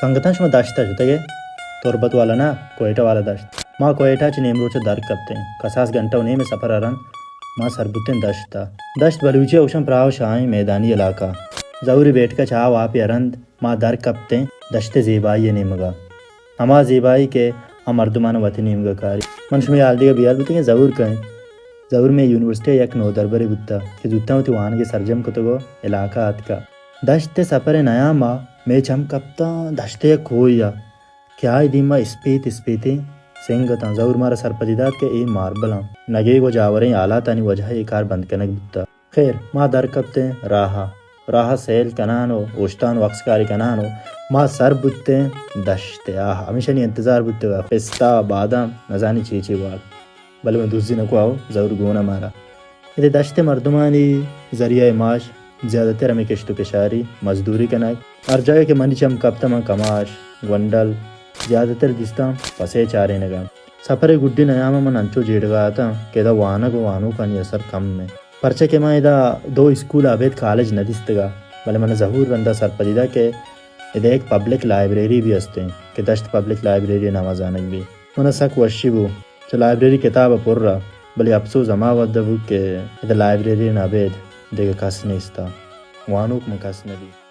संगतांश में दाश्ता जुतगे तोरबत वाला ना कोयटा वाला दाश्त माँ कोयटा च नेम रोचे दार कपते कसास घंटा उन्हें में सफर अरन माँ सरबुतें दाश्ता दाश्त बलूचे उशन प्राव शाही मैदानी इलाका जरूरी बैठ का चाव आप अरंद माँ दार कपते दश्ते ज़ेबाई नेमगा हमा ज़ेबाई के मर्दमान वतनी नेमगा कारी मनश में आलदिगा बियाल बुतेंगे ज़रूर कहें ज़रूर में यूनिवर्सिटी एक नो दरबारी बुत्ता कि जुत्ता होती वहाँ के सरजम को तो गो इलाका आत का दश्ते सफर नया माँ मैं चम कपता दश्ते खोया क्या दिमा स्पीते सेंगता जरूर मारा सरपदिदात के ए मार्बला नगे को जावरें आला तानी वजह एक कार बंद कनक बुत्ता खैर माँ दर कपते राहा सेल कनानो ओश्तान वक्सकारी कनानो माँ सर बुत्ते दश्ते हमेशा नहीं इंतजार बुत्ते पिस्ता बादाम नजानी चीची वाल बल में दूसरी नको आओ जरूर गोना मारा इधर दश्ते मर्दमानी जरिया माश ज़्यादातर हमें किश्त कशारी मजदूरी कनाक हर जगह के मनी चम कपता माँ कमाश गंडल ज़्यादातर दिस्ता पसे चारे नगा सफर गुड्डी नयामा मन अंचो जेड़गा आता केदा वाना को वानो कानी असर कम में परचे के माँ इदा 2 स्कूल आवेद कॉलेज न दिस्तगा भले मन जहूर रंदा सरपदिदा के इदा एक पब्लिक लाइब्रेरी भी हस्ते कि दश्त पब्लिक लाइब्रेरी नवाजानक भी मन सक वशिबू तो लाइब्रेरी किताब पुर्रा भले अफसोस अमा वद्दबू के इदा लाइब्रेरी नावेद देगा कस नहीं वानूक में कस नहीं